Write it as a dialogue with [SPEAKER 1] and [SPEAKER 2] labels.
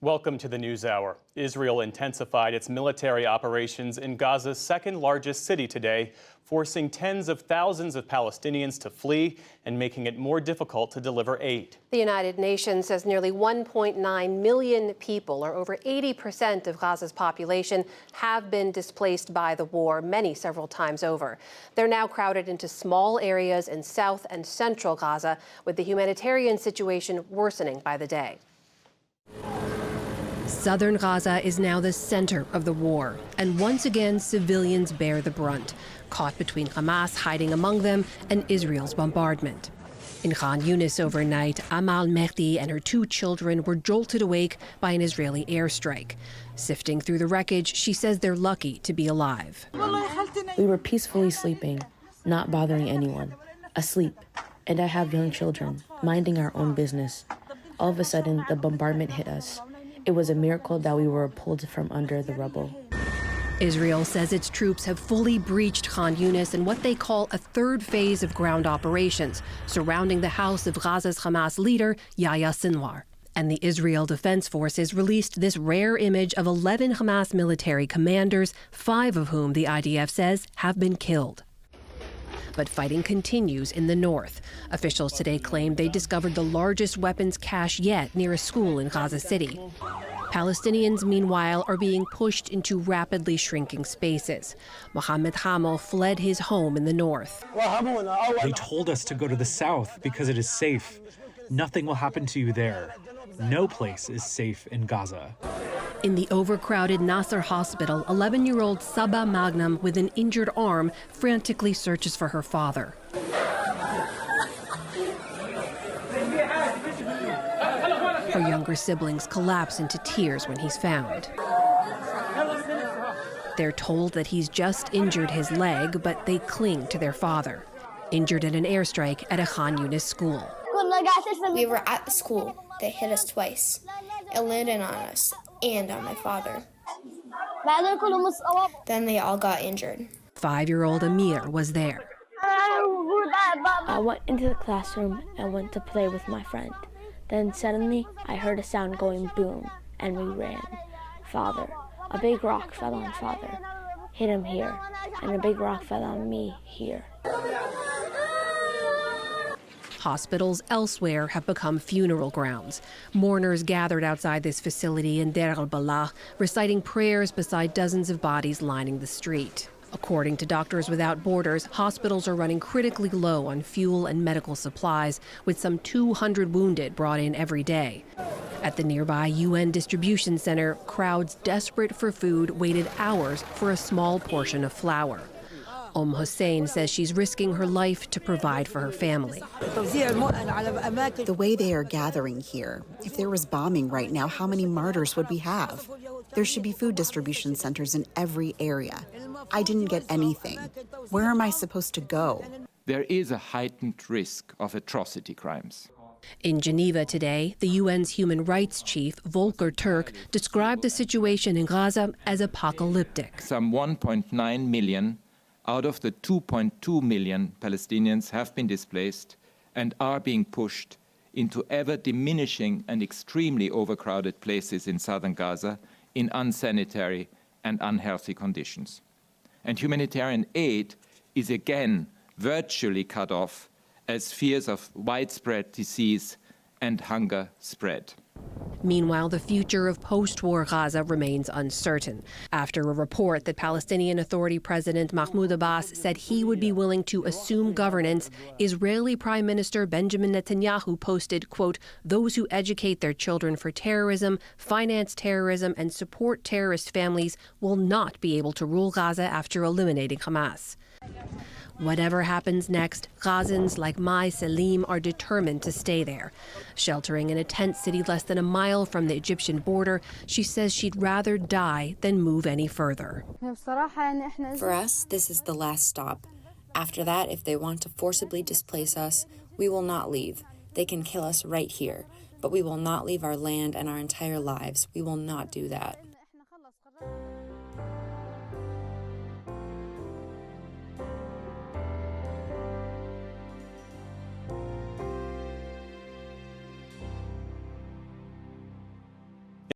[SPEAKER 1] Welcome to the NewsHour. Israel intensified its military operations in Gaza's second largest city today, forcing tens of thousands of Palestinians to flee and making it more difficult to deliver aid.
[SPEAKER 2] The United Nations says nearly 1.9 million people, or over 80% of Gaza's population, have been displaced by the war, many several times over. They're now crowded into small areas in south and central Gaza, with the humanitarian situation worsening by the day. Southern Gaza is now the center of the war, and once again civilians bear the brunt, caught between Hamas hiding among them and Israel's bombardment. In Khan Yunis overnight, Amal Mehdi and her two children were jolted awake by an Israeli airstrike. Sifting through the wreckage, she says they're lucky to be alive.
[SPEAKER 3] We were peacefully sleeping, not bothering anyone, asleep, and I have young children, minding our own business. All of a sudden, the bombardment hit us. It was a miracle that we were pulled from under the rubble.
[SPEAKER 2] Israel says its troops have fully breached Khan Yunis in what they call a third phase of ground operations, surrounding the house of Gaza's Hamas leader, Yahya Sinwar. And the Israel Defense Forces released this rare image of 11 Hamas military commanders, 5 of whom the IDF says have been killed. But fighting continues in the north. Officials today claim they discovered the largest weapons cache yet near a school in Gaza City. Palestinians, meanwhile, are being pushed into rapidly shrinking spaces. Mohammed Hamel fled his home in the north.
[SPEAKER 4] They told us to go to the south because it is safe. Nothing will happen to you there. No place is safe in Gaza.
[SPEAKER 2] In the overcrowded Nasser hospital, 11-year-old Saba Magnum with an injured arm frantically searches for her father. Her younger siblings collapse into tears when he's found. They're told that he's just injured his leg, but they cling to their father, injured in an airstrike at a Khan Yunis school.
[SPEAKER 5] We were at the school. They hit us twice. It landed on us and on my father. Then they all got injured.
[SPEAKER 2] 5-year-old Amir was there.
[SPEAKER 3] I went into the classroom and went to play with my friend. Then suddenly, I heard a sound going boom, and we ran. Father. A big rock fell on Father, hit him here, and a big rock fell on me here.
[SPEAKER 2] Hospitals elsewhere have become funeral grounds. Mourners gathered outside this facility in Deir al-Balah, reciting prayers beside dozens of bodies lining the street. According to Doctors Without Borders, hospitals are running critically low on fuel and medical supplies, with some 200 wounded brought in every day. At the nearby UN distribution center, crowds desperate for food waited hours for a small portion of flour. Hussein says she's risking her life to provide for her family.
[SPEAKER 6] The way they are gathering here, if there was bombing right now, how many martyrs would we have? There should be food distribution centers in every area. I didn't get anything. Where am I supposed to go?
[SPEAKER 7] There is a heightened risk of atrocity crimes.
[SPEAKER 2] In Geneva today, the UN's human rights chief, Volker Turk, described the situation in Gaza as apocalyptic.
[SPEAKER 7] Some 1.9 million out of the 2.2 million Palestinians have been displaced and are being pushed into ever-diminishing and extremely overcrowded places in southern Gaza in unsanitary and unhealthy conditions. And humanitarian aid is again virtually cut off as fears of widespread disease and hunger spread.
[SPEAKER 2] Meanwhile, the future of post-war Gaza remains uncertain. After a report that Palestinian Authority President Mahmoud Abbas said he would be willing to assume governance, Israeli Prime Minister Benjamin Netanyahu posted, quote, "Those who educate their children for terrorism, finance terrorism, and support terrorist families will not be able to rule Gaza after eliminating Hamas." Whatever happens next, Gazans like Mai Salim are determined to stay there. Sheltering in a tent city less than a mile from the Egyptian border, she says she'd rather die than move any further.
[SPEAKER 5] For us, this is the last stop. After that, if they want to forcibly displace us, we will not leave. They can kill us right here, but we will not leave our land and our entire lives. We will not do that.